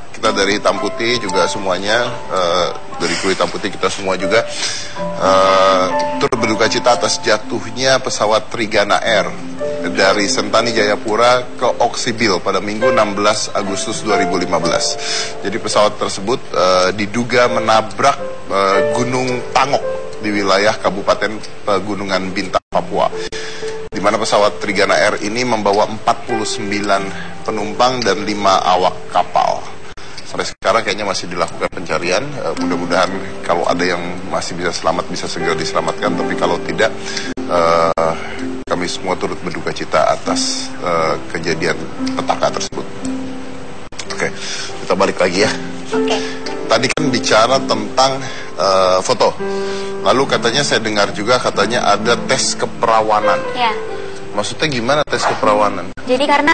kita dari Hitam Putih juga semuanya, dari kru Hitam Putih kita semua juga turut berduka cita atas jatuhnya pesawat Trigana Air dari Sentani Jayapura ke Oksibil pada Minggu 16 Agustus 2015. Jadi pesawat tersebut diduga menabrak Gunung Tangok di wilayah Kabupaten Pegunungan Bintang, Papua, di mana pesawat Trigana Air ini membawa 49 penumpang dan 5 awak kapal. Sampai sekarang kayaknya masih dilakukan pencarian. Mudah-mudahan kalau ada yang masih bisa selamat bisa segera diselamatkan. Tapi kalau tidak, kami semua turut berduka cita atas kejadian petaka tersebut. Oke, kita balik lagi ya. Oke. Tadi kan bicara tentang foto. Lalu katanya saya dengar juga katanya ada tes keperawanan. Ya. Maksudnya gimana tes keperawanan? Jadi karena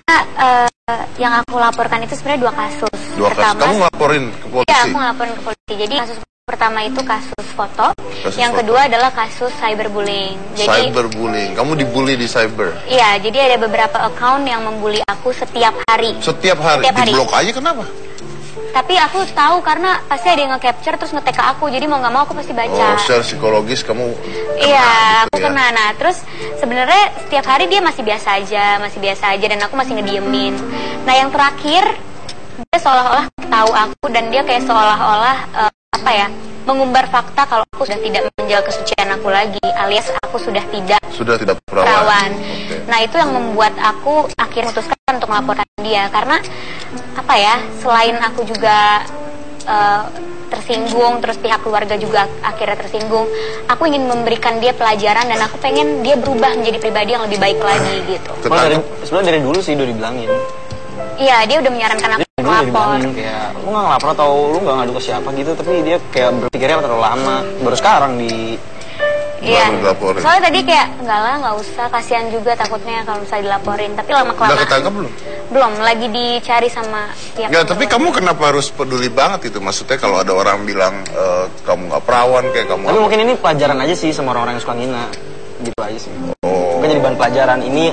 yang aku laporkan itu sebenarnya 2 kasus. Pertama, kamu ngelaporin ke polisi? Iya, aku ngelaporin ke polisi. Jadi kasus pertama itu kasus foto, yang kedua adalah kasus cyberbullying. Jadi cyberbullying, kamu dibully di cyber? Iya, jadi ada beberapa account yang membuli aku setiap hari. Setiap hari? Di blok aja kenapa? Tapi aku tahu karena pasti ada yang nge-capture terus nge-tag ke aku, jadi mau nggak mau aku pasti baca. Oh, secara psikologis kamu kena? Iya, gitu, aku kena. Nah, terus sebenarnya setiap hari dia masih biasa aja, dan aku masih ngediemin. Nah, yang terakhir dia seolah-olah tahu aku dan dia kayak seolah-olah mengumbar fakta kalau aku sudah tidak menjaga kesucian aku lagi, alias aku sudah tidak perawan. Okay. Nah, itu yang membuat aku akhirnya memutuskan untuk melaporkan dia karena selain aku juga tersinggung, terus pihak keluarga juga akhirnya tersinggung, aku ingin memberikan dia pelajaran dan aku pengen dia berubah menjadi pribadi yang lebih baik lagi gitu. Sebenarnya dari dulu sih udah dibilangin. Iya, dia udah menyarankan aku lapor. Kayak lu nggak ngelapor atau lu nggak ngadu ke siapa gitu, tapi dia kayak berpikirnya terlalu lama. Baru sekarang Iya, soalnya tadi kayak nggak usah, kasihan juga takutnya kalau misalnya dilaporin. Tapi lama-kelamaan. Udah ketangkap belum? Belum, lagi dicari sama pihak. Nggak, tapi kamu kenapa harus peduli banget itu? Maksudnya kalau ada orang bilang kamu nggak perawan kayak kamu. Tapi mungkin ini pelajaran aja sih sama orang-orang yang suka ngina, gitu aja sih. Mungkin jadi bahan pelajaran. Ini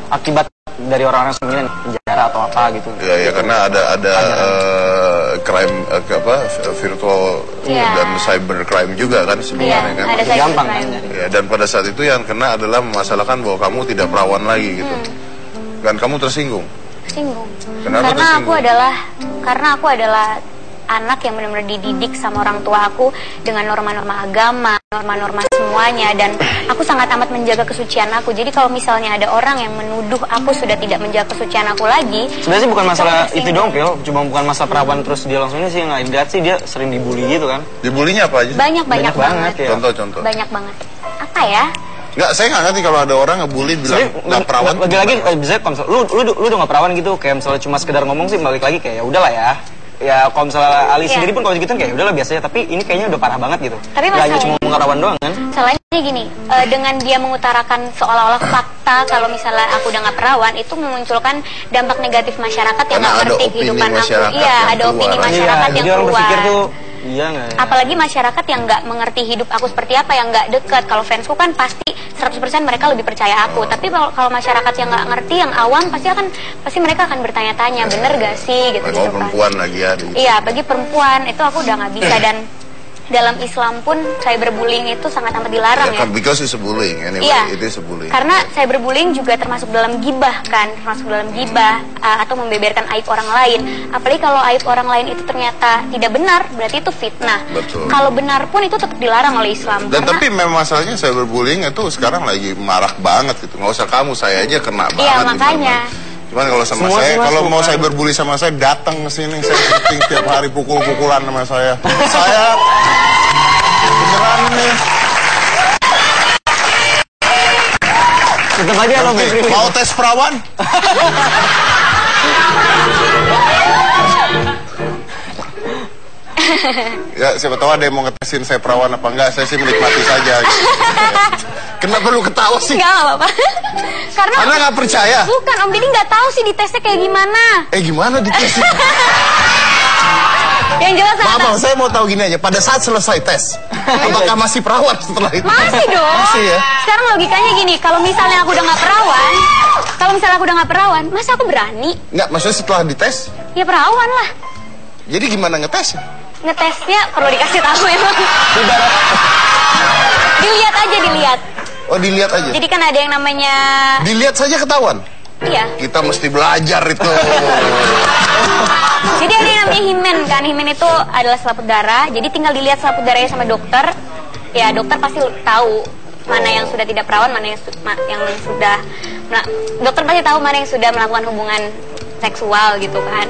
akibat dari orang-orang yang suka ngina, penjara atau apa gitu. Iya, karena ada crime virtual dan cyber crime juga kan sebenarnya kan. Gampang kan. Ya, dan pada saat itu yang kena adalah memasalahkan bahwa kamu tidak perawan lagi gitu. Dan kamu tersinggung. Tersinggung. Kenapa tersinggung? Karena aku adalah anak yang benar-benar dididik sama orang tua aku dengan norma-norma agama, norma-norma semuanya, dan aku sangat amat menjaga kesucian aku. Jadi kalau misalnya ada orang yang menuduh aku sudah tidak menjaga kesucian aku lagi, sebenarnya bukan masalah itu dong, Pil. Cuma bukan masalah perawan terus dia langsung ini sih, yang lihat sih dia sering dibully gitu kan. Dibulinya apa aja? Banyak banget ya. Contoh. Banyak banget. Apa ya? Nggak, saya nggak ngerti kalau ada orang ngebully bilang nggak perawan. Lagi-lagi bisa lu udah nggak perawan gitu, kayak misalnya cuma sekedar ngomong sih, balik lagi kayak ya udahlah ya. Ya kalau misalnya Ali sendiri pun kalau gitu kayak udahlah biasanya, tapi ini kayaknya udah parah banget gitu. Tapi masalahnya cuma perawan doang kan? Masalahnya gini, dengan dia mengutarakan seolah-olah fakta kalau misalnya aku udah nggak perawan, itu memunculkan dampak negatif masyarakat yang nggak ngerti kehidupan aku. Iya, ada opini masyarakat yang keluar. Iya nggak ya? Apalagi masyarakat yang nggak mengerti hidup aku seperti apa, yang nggak dekat. Kalau fansku kan pasti 100% mereka lebih percaya aku. Tapi kalau masyarakat yang nggak ngerti, yang awam, pasti mereka akan bertanya-tanya, bener gak sih gitu. Kalau perempuan lagi ya. Iya, bagi perempuan itu aku udah nggak bisa. Dan dalam Islam pun cyberbullying itu sangat amat dilarang ya. Because it's a bullying anyway. Iya, it is a bullying. Karena cyberbullying juga termasuk dalam gibah kan, atau membeberkan aib orang lain. Apalagi kalau aib orang lain itu ternyata tidak benar, berarti itu fitnah. Betul. Kalau benar pun itu tetap dilarang oleh Islam. Dan tapi memang masalahnya cyberbullying itu sekarang lagi marak banget gitu. Nggak usah kamu, saya aja kena banget. Iya, makanya. Cuman kalau sama saya, kalau mau cyberbully sama saya, datang ke sini, saya syuting tiap hari pukul-pukulan sama saya. Saya beneran nih. Tetap aja lo mau tes perawan? Ya siapa tahu ada yang mau ngetesin saya perawan apa enggak, saya sih menikmati saja gitu. Kenapa lu ketawa sih? Enggak apa-apa. Karena nggak percaya? Bukan, Om Didi nggak tahu sih ditesnya kayak gimana. Gimana ditesnya? Yang jelas Maaf, saya mau tahu gini aja, pada saat selesai tes apakah masih perawan setelah itu? Masih dong. Masih ya? Sekarang logikanya gini, kalau misalnya aku udah nggak perawan, masa aku berani? Nggak, maksudnya setelah dites Ya perawan lah. Jadi gimana ngetesnya? Ngetesnya perlu dikasih tahu emang. Dilihat aja, dilihat. Oh, dilihat aja. Jadi kan ada yang namanya... Dilihat saja ketahuan? Iya. Kita mesti belajar itu. Jadi ada yang namanya himen kan. Himen itu adalah selaput darah. Jadi tinggal dilihat selaput darahnya sama dokter. Ya dokter pasti tahu mana yang sudah tidak perawan, mana yang sudah... dokter pasti tahu mana yang sudah melakukan hubungan seksual gitu kan.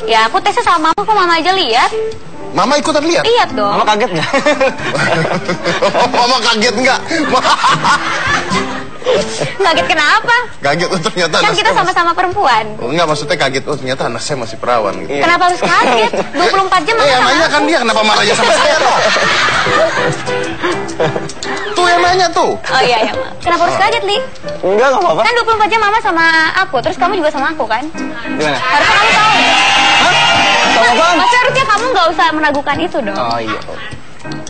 Ya aku tesnya sama mama, kok mama aja lihat. Mama ikutan lihat? Lihat dong. Mama kaget nggak? Mama kaget nggak? Kaget kenapa? Kaget ternyata kan kita sama-sama perempuan. Oh, enggak, maksudnya kaget, ternyata anak saya masih perawan gitu. Kenapa harus kaget? 24 jam yang nanya kan dia, kenapa marahnya sama saya dong? Tuh yang nanya tuh. Oh iya, Ma. Kenapa harus kaget, Li? Enggak apa-apa. Kan 24 jam mama sama aku, terus kamu juga sama aku kan? Gimana? Harusnya kamu tahu. Hah? Sama apaan? Maksudnya harusnya kamu nggak usah meragukan itu dong. Oh iya.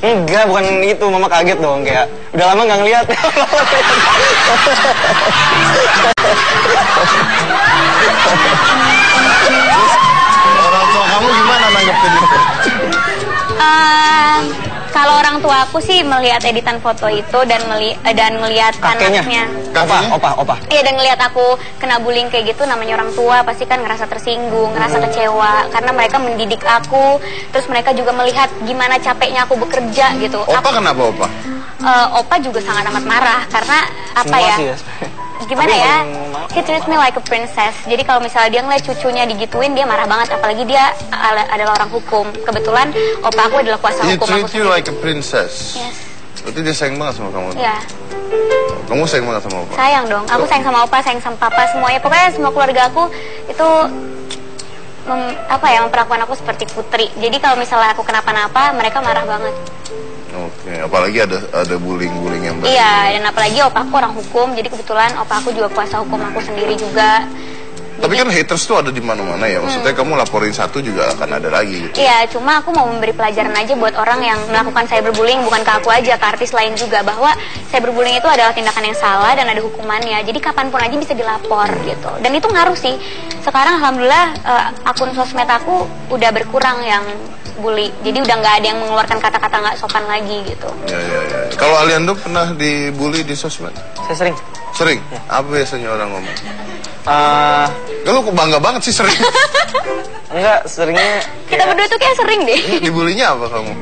Enggak, bukan itu. Mama kaget dong, kayak udah lama nggak ngeliat. Orang tua kamu gimana nanggepin itu? Kalau orang tua aku sih melihat editan foto itu dan melihat anaknya. Opa. Iya, dan ngelihat aku kena bullying kayak gitu, namanya orang tua pasti kan ngerasa tersinggung, ngerasa kecewa karena mereka mendidik aku, terus mereka juga melihat gimana capeknya aku bekerja gitu. Opa kenapa Opa? Opa juga sangat amat marah karena apa Semua ya? sih ya. Gimana ya? He treats me like a princess. Jadi kalau misalnya dia ngeliat cucunya digituin, dia marah banget. Apalagi dia adalah orang hukum. Kebetulan opa aku adalah kuasa hukum aku He treat you sendiri. like a princess. Yes. Berarti dia sayang banget sama kamu. Iya. Kamu sayang banget sama Opa? Sayang dong. Aku sayang sama opa, sayang sama papa, semuanya. Pokoknya semua keluarga aku itu memperlakukan aku seperti putri. Jadi kalau misalnya aku kenapa-napa, mereka marah banget. Oke, apalagi ada bullying yang baik. Iya, dan apalagi opa aku orang hukum, jadi kebetulan opa aku juga kuasa hukum aku sendiri juga. Tapi kan haters tuh ada di mana-mana ya. Maksudnya kamu laporin satu juga akan ada lagi gitu. Iya, cuma aku mau memberi pelajaran aja buat orang yang melakukan cyberbullying, bukan ke aku aja, ke artis lain juga, bahwa cyberbullying itu adalah tindakan yang salah dan ada hukumannya. Jadi kapanpun aja bisa dilapor gitu. Dan itu ngaruh sih. Sekarang alhamdulillah akun sosmed aku udah berkurang yang bully. Jadi udah nggak ada yang mengeluarkan kata-kata nggak sopan lagi gitu. Ya. Kalau Aliando pernah dibully di sosmed? Saya sering. Sering? Ya. Apa biasanya orang ngomong? Lu kok bangga banget sih sering? Enggak, seringnya kita berdua tuh kayak sering deh. Dibulinya apa kamu?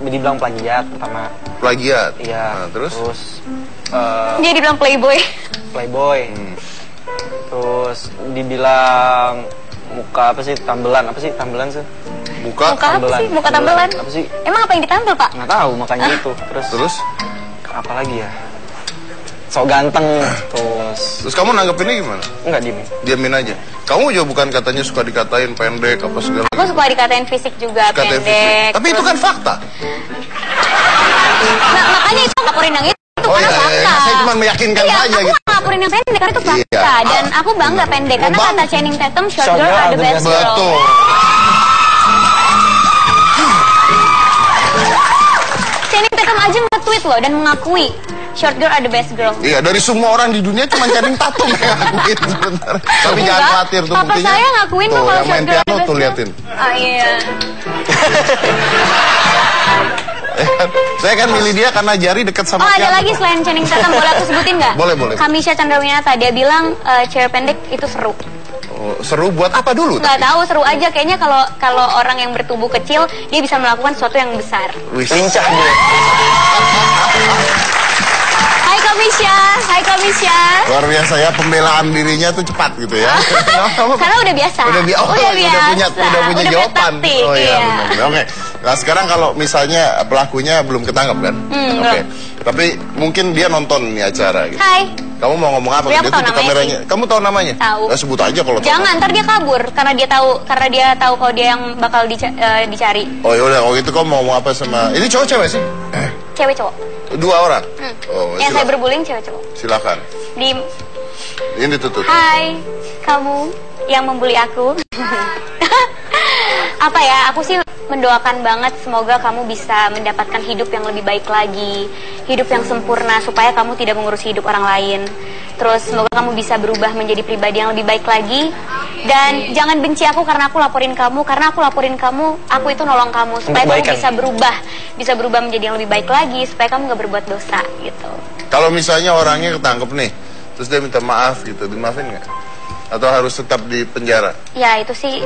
Dibilang plagiat pertama. Plagiat? Iya. Nah, terus Dia dibilang playboy. Terus dibilang muka apa sih, tambelan sih? Muka apa sih? Muka tambelan? Apa sih? Emang apa yang ditampil, Pak? Nggak tahu, makanya itu. Terus apa lagi ya? Sok ganteng. Terus kamu nanggepinnya gimana? Enggak, diamin aja. Kamu juga bukan katanya suka dikatain pendek apa segala. Aku suka dikatain fisik juga, pendek. Fisik. Tapi itu kan fakta. Nah, makanya itu laporin yang itu karena fakta. Saya cuma meyakinkan aja gitu. Aku laporin yang pendek karena itu fakta. Dan aku bangga pendek karena kata Channing Tatum, short girl are the best girl. Betul. Channing Tatum aja nge-tweet loh dan mengakui short girl are the best girl. Iya, dari semua orang di dunia cuma Channing Tatum yang ngakuin sebentar. Tapi jangan khawatir tuh buktinya. Papa saya ngakuin tuh kalau short girl are the best girl. Tuh liatin. Oh iya. Saya kan milih dia karena Jari dekat sama ada lagi selain Channing Tatum, boleh aku sebutin nggak? Boleh. Kamisha Chandrawinata, dia bilang cewek pendek itu seru. Oh, seru buat apa dulu? Nggak tahu, seru aja kayaknya kalau orang yang bertubuh kecil dia bisa melakukan sesuatu yang besar. Lincah dia. Hai Kamisha. Luar biasa ya, pembelaan dirinya tuh cepat gitu ya. Karena udah biasa. Udah punya jawaban. Taktik, oh iya. Benar. Oke. Nah sekarang kalau misalnya pelakunya belum ketangkap kan? Oke. Tapi mungkin dia nonton nih acara gitu. Hai. Kamu mau ngomong apa? Dia tahu kameranya. Kamu tahu namanya? Tahu. Nah, sebut aja kalau. Jangan, ntar dia kabur karena dia tahu kalau dia yang bakal dicari. Oh yaudah, kalau gitu kamu mau ngomong apa sama? Ini cowok cewek sih? Cewek cowok. Dua orang. Oh, yang saya berbullying cewek cowok. Silakan. Ini tutup. Hai, kamu yang membuli aku. apa ya, aku sih mendoakan banget semoga kamu bisa mendapatkan hidup yang lebih baik lagi, hidup yang sempurna supaya kamu tidak mengurusi hidup orang lain. Terus semoga kamu bisa berubah menjadi pribadi yang lebih baik lagi. Dan jangan benci aku karena aku laporin kamu, karena aku laporin kamu, aku itu nolong kamu supaya kamu bisa berubah menjadi yang lebih baik lagi, supaya kamu gak berbuat dosa gitu. Kalau misalnya orangnya ketangkep nih, terus dia minta maaf gitu, dimaafin nggak? Atau harus tetap di penjara? Ya itu sih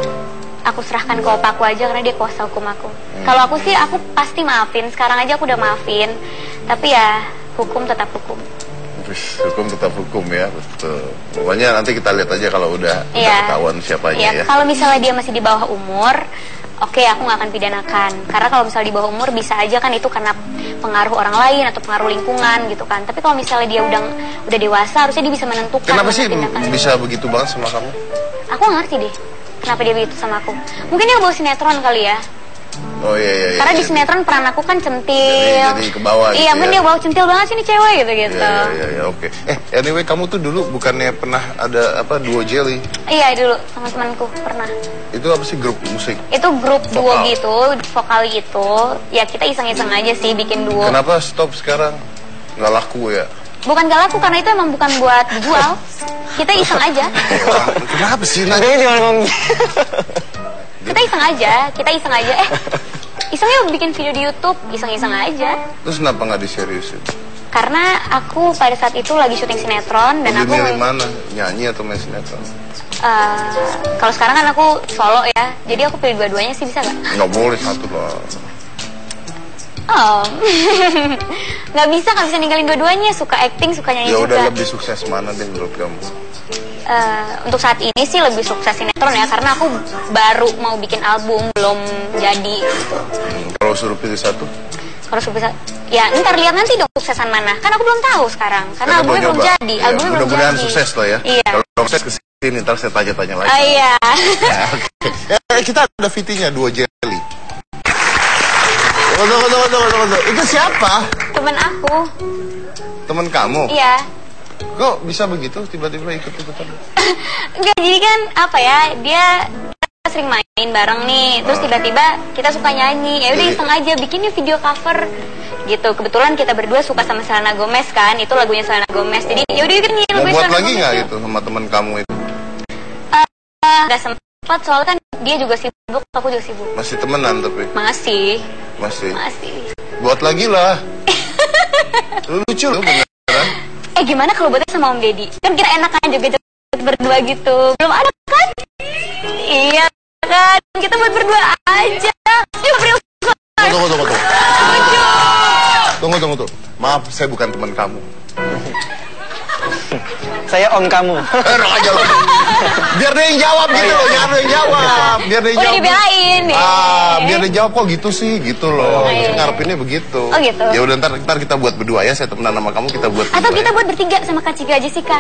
aku serahkan ke opaku aja karena dia kuasa hukum aku. Kalau aku sih aku pasti maafin. Sekarang aja aku udah maafin. Tapi ya hukum tetap hukum. Hukum tetap hukum ya, betul. Pokoknya nanti kita lihat aja kalau udah ketahuan siapanya ya. Kalau misalnya dia masih di bawah umur, oke, aku nggak akan pidanakan. Karena kalau misalnya di bawah umur bisa aja kan itu karena pengaruh orang lain atau pengaruh lingkungan gitu kan. Tapi kalau misalnya dia udah dewasa, harusnya dia bisa menentukan. Kenapa sih bisa begitu banget sama kamu? Aku nggak ngerti deh kenapa dia begitu sama aku. Mungkin dia bawa sinetron kali ya. Oh iya. Karena di sinetron peran aku kan centil. Jadi ke bawah. Iya, gitu dia bawa centil banget sih nih cewek gitu. Iya, oke. Anyway, kamu tuh dulu bukannya pernah ada duo Jelly? Iya, dulu sama temanku pernah. Itu apa sih, grup musik? Itu grup duo gitu, vokal gitu. Ya kita iseng-iseng aja sih bikin duo. Kenapa stop sekarang? Nggak laku ya? Bukan gak laku, karena itu emang bukan buat dijual. Kita iseng aja. Kenapa sih? Kita iseng aja. Iseng yuk bikin video di YouTube, iseng-iseng aja. Terus kenapa nggak diseriusin? Karena aku pada saat itu lagi syuting sinetron dan aku milih mana? Nyanyi atau main sinetron? Kalau sekarang kan aku solo ya, jadi aku pilih dua-duanya sih, bisa nggak? Nggak boleh satu lah. Nggak bisa ninggalin dua-duanya. Suka acting, suka nyanyi juga. Ya udah, lebih sukses mana deh menurut kamu? Untuk saat ini sih lebih sukses sinetron ya, karena aku baru mau bikin album, belum jadi gitu. Kalau suruh pilih satu? Kalau suruh pilih, ya ntar lihat nanti dong suksesan mana. Kan aku belum tahu sekarang, karena albumnya belum jadi. Ya, mudah-mudahan sukses lah ya. Iya. Kalau sukses kesini, ntar saya tanya-tanya lagi. Iya. Kita ada VT-nya, duo Jelly. Tunggu. Itu siapa? Temen aku. Temen kamu? Iya. Kok bisa begitu tiba-tiba ikut-ikutan? Enggak, jadi kan apa ya, dia sering main bareng nih, terus tiba-tiba kita suka nyanyi, ya udah iseng aja bikinnya video cover gitu. Kebetulan kita berdua suka sama Selena Gomez kan, itu lagunya Selena Gomez, jadi ya udah nyanyi lagu Selena Gomez. Mau buat lagi nggak itu sama teman kamu itu? Nggak sempat, soalnya kan dia juga sibuk, aku juga sibuk. Masih temenan tapi? Masih. Buat lagi lah. Lucu loh beneran. Gimana kalau buatnya sama Om Deddy? Kan kita enak kan juga berdua gitu. Belum ada kan? Iya kan? Kita buat berdua aja. Tunggu. Maaf, saya bukan teman kamu. Saya om kamu. Enak aja loh. Biar dia yang jawab gitu loh, jangan lo yang jawab. Biar dia yang jawab. Dibelain nih. Biar dia jawab kok gitu sih, gitu loh. Ngarepinnya begitu. Oh gitu. Ya udah ntar kita buat berdua ya, saya temenan sama kamu, kita buat berdua. Atau kita buat bertiga sama Kak Cika Jessica.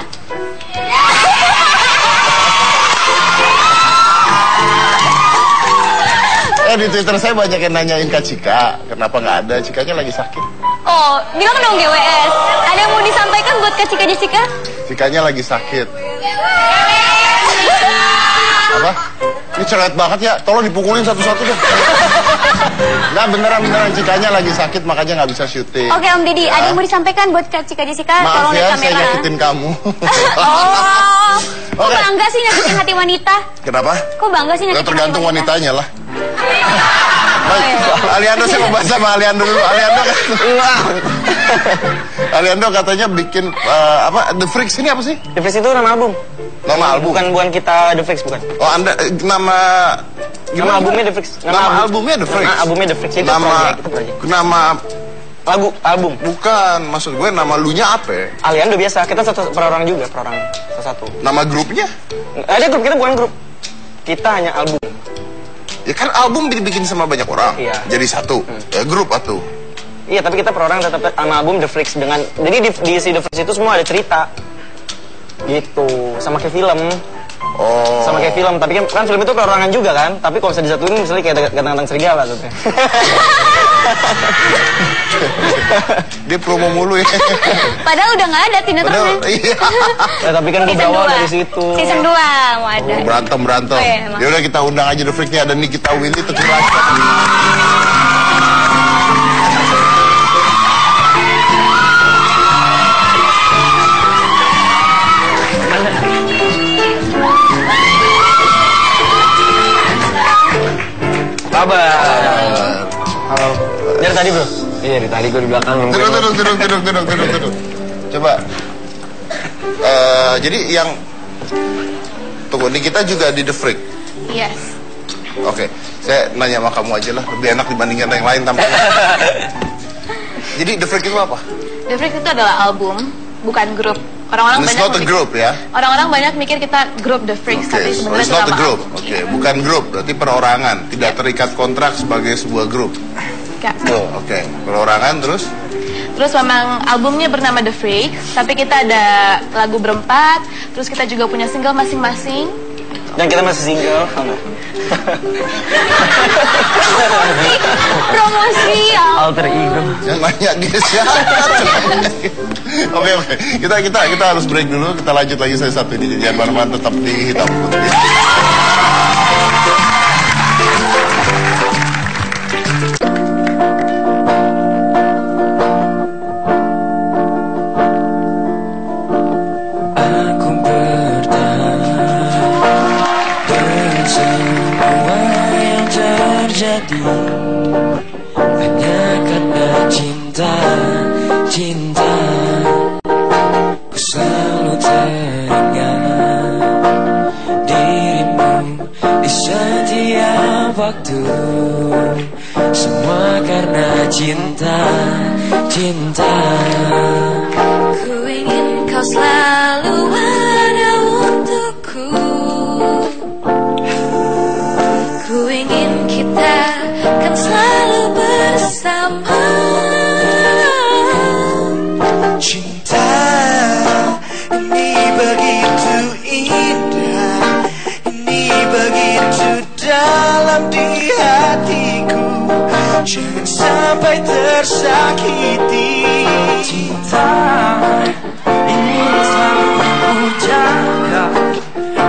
Di Twitter saya banyak yang nanyain Kak Cika, kenapa nggak ada? Cikanya lagi sakit. Oh, bilang dong GWS. Ada yang mau disampaikan buat Kak Cika Jessica? Cikanya lagi sakit. Apa? Ini cerewet banget ya, tolong dipukulin satu-satu deh. Nggak, beneran Cikanya lagi sakit makanya nggak bisa syuting. Oke Om Deddy, ada yang mau disampaikan buat Kak Cika Jessica? Maaf tolong ya, saya nyakitin kamu. Kok bangga sih nyakitin hati wanita? Kenapa? Kok bangga sih nyakitin hati wanita? Tergantung wanitanya lah. Baik, Aliando, saya mau bahas sama Aliando dulu. Aliando katanya bikin The Freaks ini apa sih? The Freaks itu nama album. Nama album? Bukan kita The Freaks, bukan. Oh, Anda nama albumnya The Freaks. Nama albumnya The Freaks. Nama albumnya The Freaks itu project. Nama album. Bukan, maksud gue nama lunya apa? Aliando biasa, kita per orang juga, per orang satu. Nama grupnya? Ada grup, kita bukan grup. Kita hanya album. Ya kan album dibikin sama banyak orang. Iya. Jadi satu. Ya grup atau? Iya, tapi kita per orang tetap nama album The Freaks dengan. Jadi di The Freaks itu semua ada cerita. Gitu, sama kayak film. Oh. Sama kayak film, tapi kan film itu perorangan juga kan. Tapi kalau bisa disatuin misalnya kayak ganteng-ganteng serigala tuh. Dia promo mulu ya. Padahal udah nggak ada sinetronnya. Iya. Tapi kan gue berawal dari situ. Season 2 mau ada. Berantem. Ya udah kita undang aja The Freak-nya, ada Nikita Willy Teguh Raja. Kabar. Halo. Dari tadi bro? Iya dari tadi gue di belakang. Duduk. Coba. Jadi yang tunggu nih kita juga di The Freak. Yes. Oke, saya nanya sama kamu aja lah, lebih enak dibandingkan yang lain tampaknya. Jadi The Freak itu apa? The Freak itu adalah album, bukan grup. Orang-orang It's banyak not a group ya? Orang-orang banyak mikir kita grup The Freaks, tapi sebenarnya it's itu not a nama group. album. Oke, bukan grup, berarti perorangan, tidak terikat kontrak sebagai sebuah grup. Oke, perorangan terus? Terus memang albumnya bernama The Freaks, tapi kita ada lagu berempat, terus kita juga punya single masing-masing. Dan kita masih single, Promosi alter ego. Yang nanya dia siapa? Oke, kita harus break dulu. Kita lanjut lagi saya satu ini. Jangan mana-mana, tetap di Hitam Putih. Hanya karena cinta ku selalu teringat dirimu di setiap waktu. Semua karena cinta. Ku ingin kau selalu ada untukku. Ku ingin kita kan selalu bersama. Cinta ini begitu indah, ini begitu dalam di hatiku. Jangan sampai tersakiti. Cinta ini selalu ku jaga.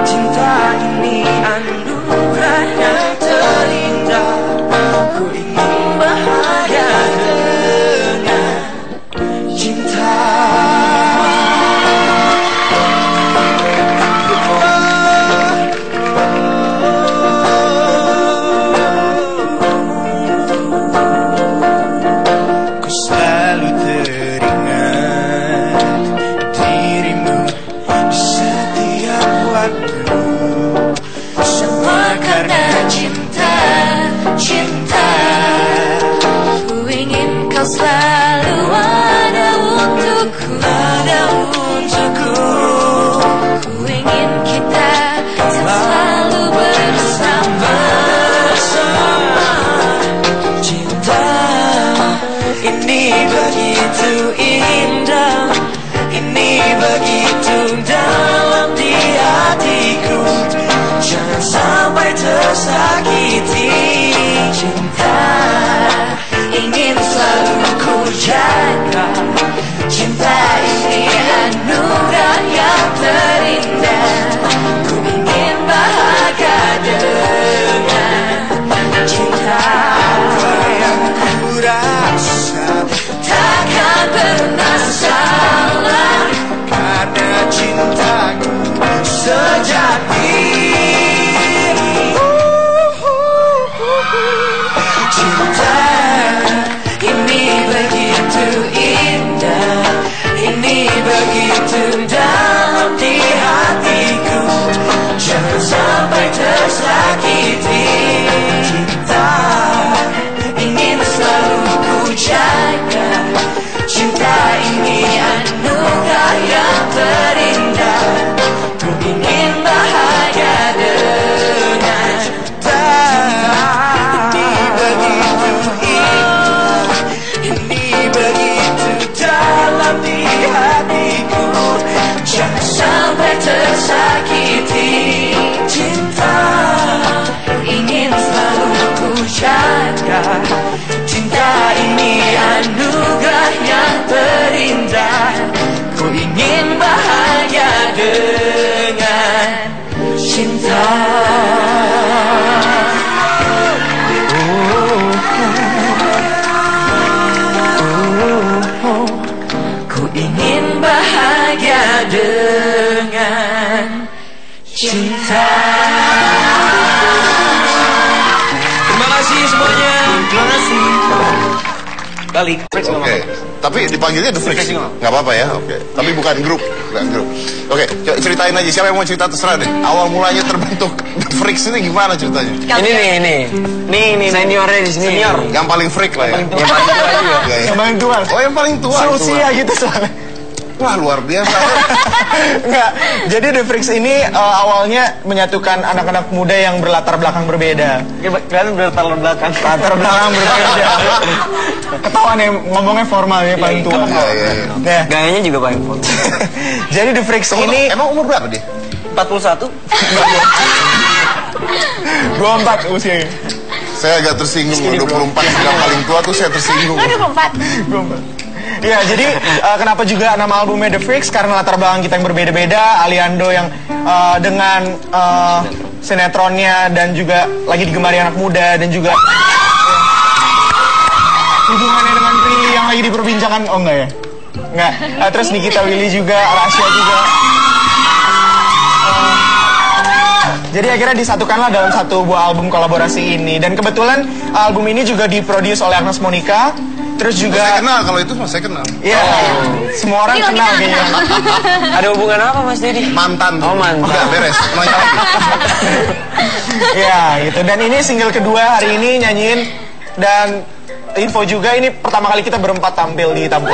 Cinta ini anugerah yang terindah. Ku ingin bahagia dengan cinta. Ku selalu teringat dirimu di setiap waktu. Semua karena cinta. Ku ingin kau selalu ada untukku. Ku ingin kita selalu bersama. Cinta ini begitu indah, ini begitu dalam di hatiku. Jangan sampai tersakiti. Cinta ingin selalu ku jaga. Cinta ini anugerah yang terindah. Ku ingin bahagia dengan cinta. Yang ku rasa takkan pernah salah, karena cintaku sejati. Cinta ini begitu indah, percaya, cinta ini anugerah yang terindah. Ku ingin bahagia dengan cinta. Ku ingin bahagia dengan cinta. Terima kasih semuanya. Terima kasih. Balik. Oke, tapi dipanggilnya The Freaks. Nggak apa-apa ya, oke. Tapi bukan grup. Oke, ceritain aja siapa yang mau cerita terserah deh. Awal mulanya terbentuk The Freaks ini gimana ceritanya? Ini seniornya di sini. Senior. Yang paling freak lah ya. Yang paling tua juga. Yang paling tua. Oh, yang paling tua. Seusia gitu soalnya. Wah, luar biasa. Enggak. Jadi The Freaks ini awalnya menyatukan anak-anak muda yang berlatar belakang berbeda. Kalian berlatar belakang. Latar belakang berbeda. Ketahuan ya ngomongnya formal ya paling tua. Iya. Gayanya juga paling formal. Jadi The Freaks ini emang umur berapa dia? 41. 24 usianya. Saya agak tersinggung. 24 yang paling tua tuh saya tersinggung. 24. Ya, jadi kenapa juga nama albumnya The Freaks? Karena latar belakang kita yang berbeda-beda. Aliando yang dengan sinetronnya dan juga lagi digemari anak muda dan juga hubungannya dengan Prilly yang lagi diperbincangkan. Oh enggak ya? Enggak. Terus Nikita Willy juga, Rasya juga. Jadi akhirnya disatukanlah dalam satu buah album kolaborasi ini. Dan kebetulan album ini juga diproduce oleh Agnes Monica. Terus juga saya kenal, kalau itu mas saya kenal. Iya, semua orang kenal kayaknya. Ada hubungan apa Mas Dedi? Mantan. Oh, mantan. Udah beres, nanya lagi. Iya, gitu. Dan ini single kedua hari ini nyanyiin. Dan info juga ini pertama kali kita berempat tampil di Tampu.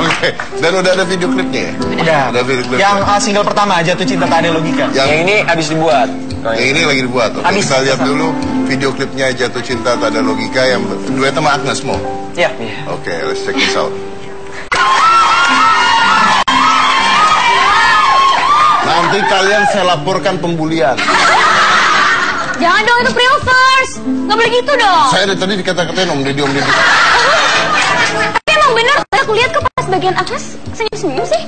Oke, dan udah ada video klipnya ya? Udah. Ada video klipnya. Yang single pertama, Jatuh Cinta Tak Ada Logika. Yang ini habis dibuat. Yang ini lagi dibuat. Oke, Habis. kita lihat dulu video klipnya Jatuh Cinta Tak Ada Logika yang duet sama Agnes Mo. Iya. Oke, let's check this out. Nanti kalian saya laporkan pembulian. Jangan dong, itu pre-offers. Nggak boleh gitu dong. Saya dari tadi dikata-katain Om Deddy. Tapi emang bener, aku lihat kok pas bagian Agnes senyum-senyum sih.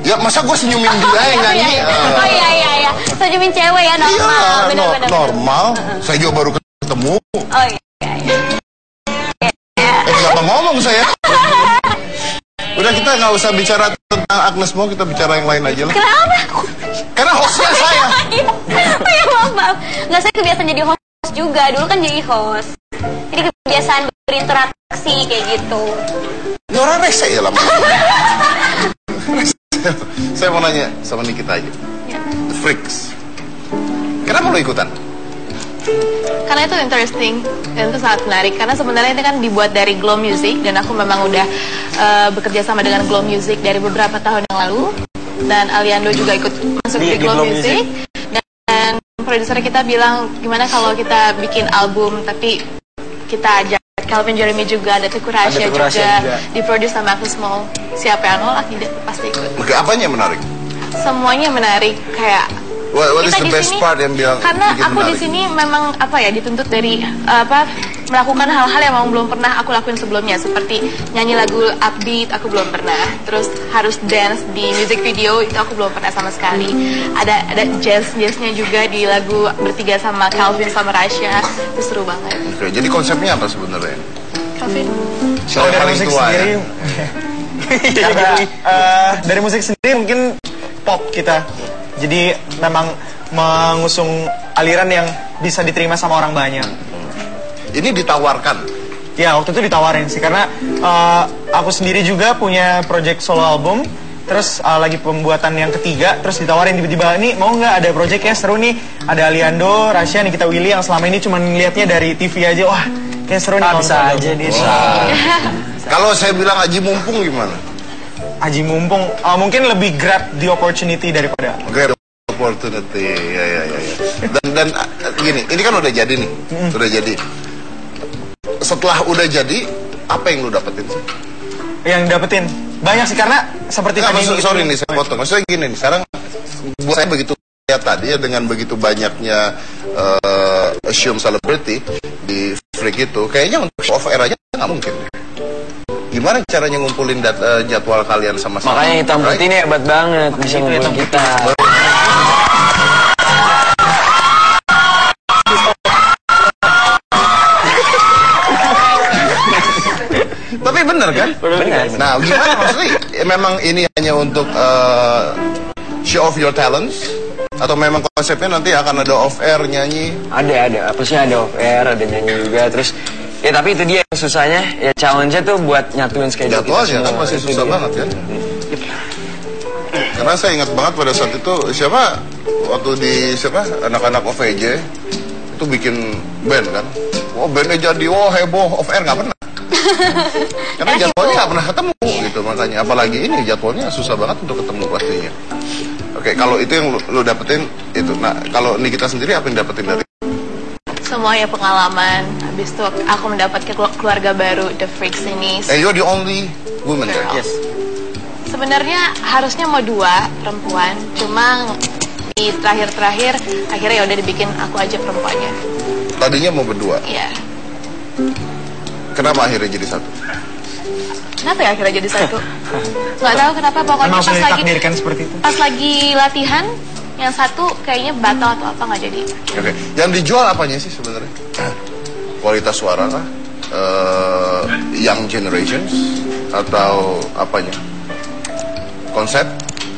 Ya masa gue senyumin dia yang nyanyi? Oh iya. Senyumin cewek ya, normal. Iya, Bener-bener. normal. Saya juga baru ketemu. Oh iya. Kenapa ngomong saya? Udah, kita nggak usah bicara tentang Agnes Mo, kita bicara yang lain aja lah. Kenapa? Karena hostnya saya. Oh iya, maaf. Nggak, saya kebiasaan jadi host juga. Dulu kan jadi host. Jadi kebiasaan berinteraksi kayak gitu. Ini orang rese ya lama. Saya mau nanya sama Nikita aja. The Freaks. Kenapa lo ikutan? Karena itu interesting dan itu sangat menarik. Karena sebenarnya ini kan dibuat dari Glow Music dan aku memang udah bekerja sama dengan Glow Music dari beberapa tahun yang lalu. Dan Aliando juga ikut masuk di Glow Music. Dan produser kita bilang gimana kalau kita bikin album tapi kita ajak Calvin Jeremy juga, ada Teguh Rasya juga, diproduce sama Agnes Mo. Siapa yang nolak tidak pasti ikut. Oke, apanya yang menarik? Semuanya menarik, kayak What is kita the di best sini, part yang bilang karena bikin aku di menarik? sini memang dituntut dari melakukan hal-hal yang memang belum pernah aku lakuin sebelumnya, seperti nyanyi lagu upbeat aku belum pernah, terus harus dance di music video itu aku belum pernah sama sekali. Ada jazznya juga di lagu bertiga sama Calvin sama Rasya, itu seru banget. Oke, jadi konsepnya apa sebenarnya? Calvin, Siapa yang paling tua ya? Karena dari musik sendiri mungkin pop kita. Jadi memang mengusung aliran yang bisa diterima sama orang banyak. Ini ditawarkan? Ya, waktu itu ditawarin sih. Karena aku sendiri juga punya project solo album. Terus lagi pembuatan yang ketiga. Terus ditawarin tiba-tiba, ini mau nggak ada projectnya seru nih. Ada Aliando, Rasya, Nikita Willy yang selama ini cuma lihatnya dari TV aja. Wah, kayak seru nih. Bisa aja dia. Kalau saya bilang Aji Mumpung gimana? Aji Mumpung mungkin lebih grab the opportunity daripada Grab opportunity, ya. Dan gini, ini kan udah jadi nih, udah jadi. Setelah udah jadi, apa yang lu dapetin sih? yang dapetin banyak sih, karena seperti tadi sorry nih saya potong. Maksudnya gini nih, sekarang buat saya begitu lihat tadi ya, dengan begitu banyaknya assume celebrity di Freak itu, kayaknya untuk off air aja nggak mungkin. Gimana caranya ngumpulin jadwal kalian sama-sama? Makanya Hitam Putih ini hebat banget, bisa ngumpulin kita. Tapi bener kan? Bener. Nah, gimana maksudnya? Memang ini hanya untuk show off your talents? Atau memang konsepnya nanti akan ada off air nyanyi? Ada. Pasti ada off air, ada nyanyi juga. Terus ya tapi itu dia yang susahnya, ya challenge-nya tuh buat nyatuin schedule kita jadwalnya kan masih susah banget kan? Karena saya ingat banget pada saat itu waktu di anak-anak OVJ itu bikin band kan? Bandnya jadi heboh, off air nggak pernah. Karena jadwalnya nggak pernah ketemu gitu, makanya apalagi ini jadwalnya susah banget untuk ketemu pastinya. Oke, kalau itu yang lu dapetin itu. Nah, kalau Nikita sendiri apa yang dapetin dari? Semuanya pengalaman. Habis itu aku mendapatkan keluarga baru, The Freaks ini. You're the only woman there? Yes. Sebenarnya harusnya mau 2 perempuan, cuma di terakhir akhirnya ya udah dibikin aku aja perempuannya. Tadinya mau berdua? Iya. Kenapa akhirnya jadi 1? Kenapa ya akhirnya jadi 1? Nggak tahu kenapa, pokoknya pas lagi latihan yang 1 kayaknya batal atau apa nggak jadi. Oke. Yang dijual apanya sih sebenarnya? Kualitas suara kah? Young generations atau apanya? Konsep?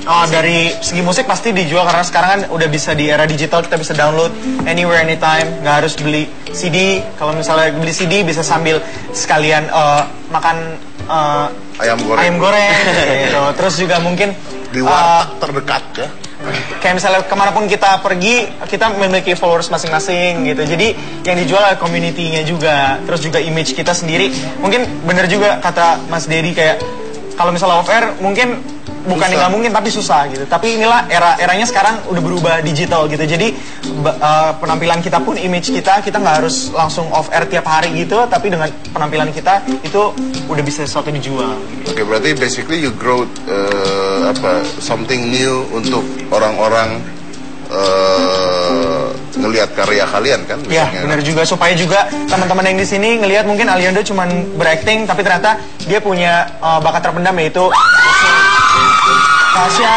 Oh, dari segi musik pasti dijual karena sekarang kan udah bisa di era digital, kita bisa download anywhere anytime, nggak harus beli CD. Kalau misalnya beli CD bisa sambil sekalian makan ayam goreng gitu. Terus juga mungkin di warteg terdekat ya. Kayak misalnya kemanapun kita pergi, kita memiliki followers masing-masing gitu. Jadi yang dijual adalah community-nya juga. Terus juga image kita sendiri. Mungkin bener juga kata Mas Dedi, kayak kalau misalnya off air mungkin bukan nggak mungkin tapi susah gitu. Tapi inilah eranya sekarang udah berubah digital gitu. Jadi penampilan kita pun, image kita nggak harus langsung off air tiap hari gitu. Tapi dengan penampilan kita itu udah bisa sesuatu dijual. Oke, berarti basically you grow something new untuk orang-orang ngelihat karya kalian kan? Ya, benar juga, supaya juga teman-teman yang di sini ngelihat mungkin Aliondo cuma berakting, tapi ternyata dia punya bakat terpendam, yaitu Tasya.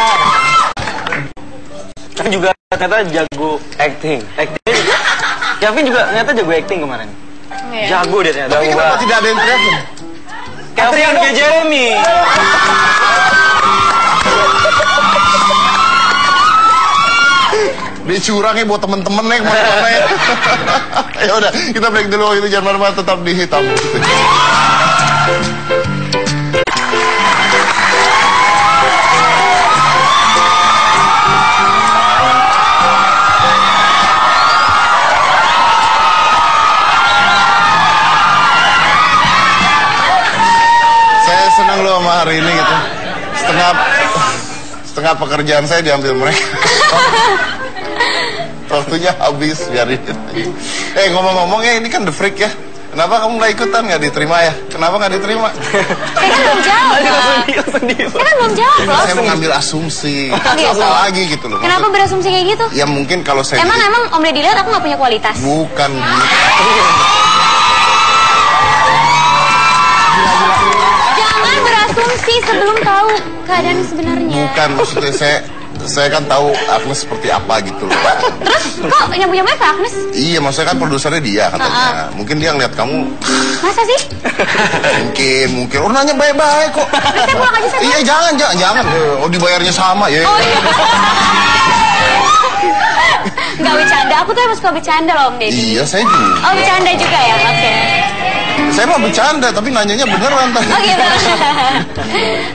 Tapi juga ternyata jago acting. Acting juga. Kevin juga ternyata jago acting kemarin. Jago dia ternyata. Tapi kenapa tidak ada yang teriakin? Kevin ke Jeremy. Dia curangnya buat temen-temen nih, kemana-mana ya. Ya udah, kita break dulu, itu jangan marah-marah, tetap di Hitam Putih. Saya senang loh sama hari ini gitu. Setengah pekerjaan saya diambil mereka. Waktunya habis, biarin. Ngomong-ngomong ya, ini kan The Freak ya. Kenapa kamu nggak ikutan, nggak diterima ya? Kenapa nggak diterima? Saya kan belum jawab. Saya kan belum jawab loh. Saya mengambil asumsi. Apa lagi gitu loh. Kenapa berasumsi kayak gitu? Ya mungkin kalau saya... Emang Om Deddy lihat aku nggak punya kualitas? Bukan gitu. Jangan berasumsi sebelum tahu keadaan sebenarnya. Bukan, maksudnya saya kan tahu Agnes seperti apa gitu loh. Terus kok nyambung-nyambungnya ke Agnes? Iya, maksudnya kan produsernya dia katanya. Mungkin dia ngeliat kamu. Masa sih? Mungkin. Oh, nanya baik-baik kok. Saya pulang aja, saya. Iya, jangan. Oh, dibayarnya sama ya. Oh iya. Nggak bercanda, aku tuh emang suka bercanda loh Om Deddy. Iya, saya juga. Oh, bercanda juga ya? Oke. Saya mau bercanda, tapi nanyanya beneran tadi. Oh gitu.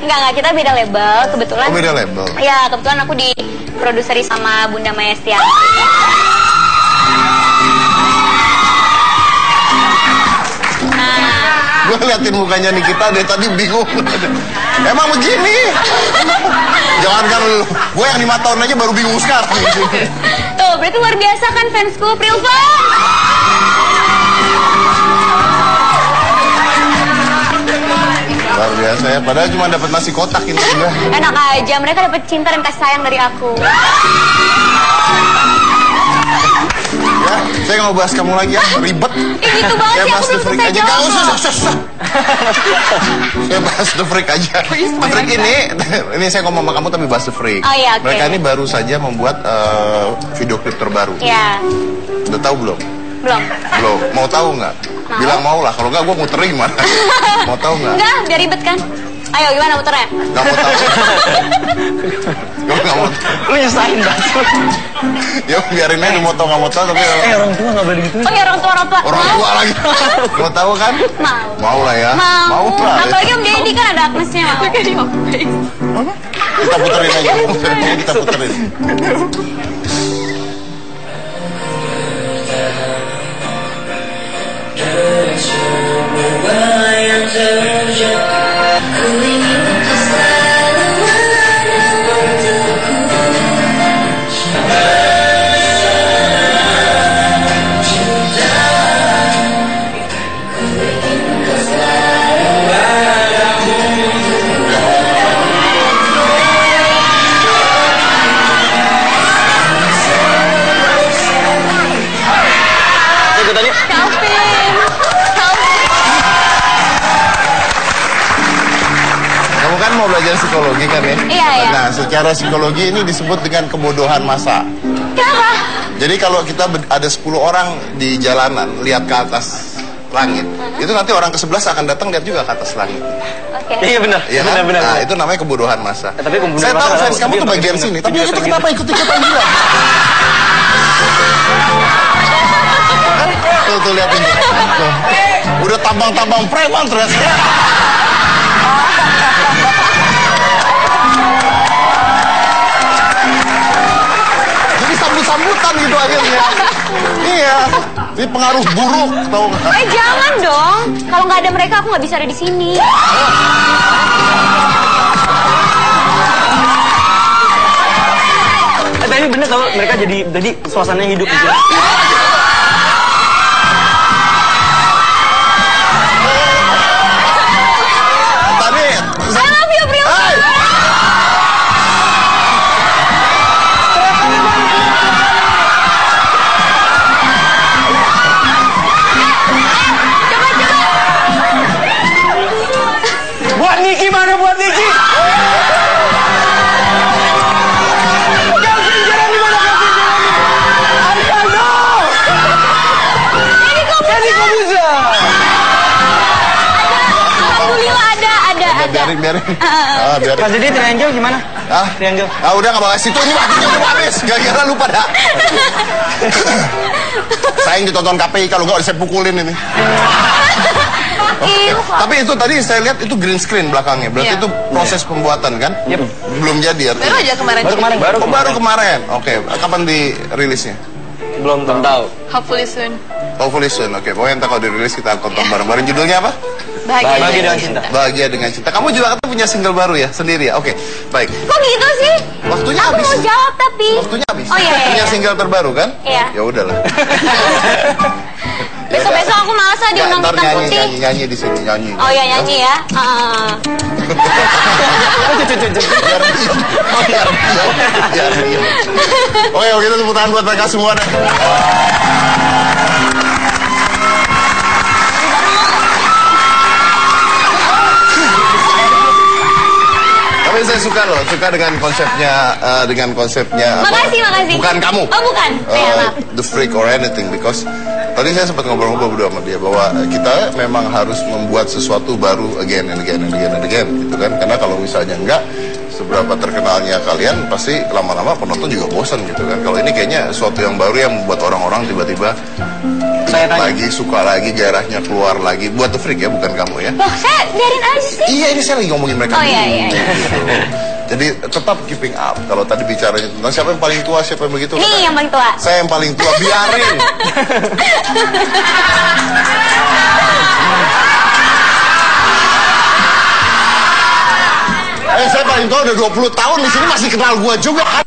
Enggak, kita beda label kebetulan. Oh, beda label. Ya, kebetulan aku diproduseri sama Bunda Maya Estianti. Gue liatin mukanya Nikita deh tadi bingung. Emang begini? Jangan kan lu, gue yang 5 tahun aja baru bingung sekarang. Tuh, berarti luar biasa kan fansku, Prilvan. Luar biasa ya, padahal cuma dapat nasi kotak ini juga. Enak aja, mereka dapat cinta dan kasih sayang dari aku. Ya, saya nggak mau bahas kamu lagi ya, ribet. Gitu banget Saya sih, bahas aku The belum Freak selesai aja. jawab. Nggak usah. Saya bahas The Freak aja. The Freak ini saya ngomong sama kamu tapi bahas The Freak. Oh iya, oke. Mereka ini baru saja membuat video klip terbaru. Iya. Udah tahu belum? Belum. Belum. Mau tahu nggak? Mau. Bilang mau lah. Kalau nggak, gue muterin gimana? Mau tahu nggak? Enggak, biar ribet kan. Ayo, gimana muternya? Nggak mau tahu. Gue nggak mau. Lu nyusahin banget. Ya biarin aja mau tahu nggak mau tahu tapi. Orang tua nggak boleh gitu. Oh ya, orang tua. Orang tua lagi. Mau tahu kan? Mau. Mau lah ya. Mau lah. Apalagi Om Deddy kan ada Agnesnya mau. Kita puterin aja. Kita puterin. Semua yang terjadi, ku ingin kau selalu ada untukku. Cinta, ku ingin kau selalu ada untukku. Ikutan yuk. Kamu kan mau belajar psikologi kan ya? Iya. Nah, secara psikologi ini disebut dengan kebodohan massa. Kenapa? Jadi kalau kita ada 10 orang di jalanan lihat ke atas langit, itu nanti orang ke-11 akan datang lihat juga ke atas langit. Oke. Iya benar. Iya kan? Benar. Nah, itu namanya kebodohan massa. Tapi kebodohan Saya tahu massa fans kamu tuh bagian sini, tapi itu kenapa ikut-ikutan juga? Tuh lihatin tuh. Udah tabang-tabang preman ternyata. Jadi sambut-sambutan gitu akhirnya. Iya, ini pengaruh buruk tau gak? Jangan dong. Kalau nggak ada mereka, aku nggak bisa ada di sini. Tapi bener tau, mereka jadi suasananya hidup gitu. I love you, Brio. Buat Niki mana buat Niki? Biarin. Pas jadi triangle gimana? Triangle. Udah nggak bahas itu, ini waktunya udah habis. Gara-gara lupa dah. Saya yang ditonton KPI, kalau nggak saya pukulin ini. Tapi itu tadi saya lihat itu green screen belakangnya. Berarti itu proses pembuatan kan? Belum jadi artinya. Baru aja kemarin. Baru kemarin. Oke, kapan dirilisnya? Belum tahu. Hopefully soon. Oke, pokoknya ntar kalau dirilis kita tonton bareng-bareng. Judulnya apa? Bahagia dengan cinta. Bahagia dengan cinta. Kamu juga kan punya single baru ya, sendiri ya? Oke, baik. Kok gitu sih? Waktunya Aku habis. mau jawab tapi. Waktunya habis. Oh iya. Punya single terbaru kan? Iya. Ya udahlah. Besok-besok aku malas diundang Ntar Hitam Putih. nyanyi di sini, nyanyi. Oh iya, nyanyi ya. Biar dia. Oke, kita tepuk tangan buat mereka semua deh. Tapi saya suka dengan konsepnya. Makasih. Bukan kamu. Oh, bukan. The Freak or anything, because tadi saya sempat ngobrol-ngobrol berdua sama dia bahwa kita memang harus membuat sesuatu baru again and again gitu kan. Karena kalau misalnya enggak, seberapa terkenalnya kalian pasti lama-lama penonton juga bosan gitu kan. Kalau ini kayaknya sesuatu yang baru yang membuat orang-orang tiba-tiba suka lagi, gairahnya keluar lagi. Buat The Freak ya, bukan kamu ya. Loh, saya biarin aja sih. Iya, ini saya lagi ngomongin mereka. Oh iya. Gitu. Jadi tetap keeping up. Kalau tadi bicaranya tentang siapa yang paling tua, siapa yang begitu. Ini yang paling tua. Saya yang paling tua, biarin. Saya paling tua udah 20 tahun di sini, masih kenal gua juga kan.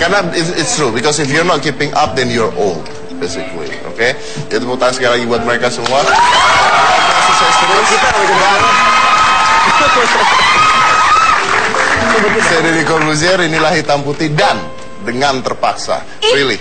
Karena it's true, because if you're not keeping up, then you're old, basically. Oke? Jadi tepuk tangan sekali lagi buat mereka semua. Sukses Kita saya Deddy Corbuzier, inilah Hitam Putih dan Dengan Terpaksa. Really.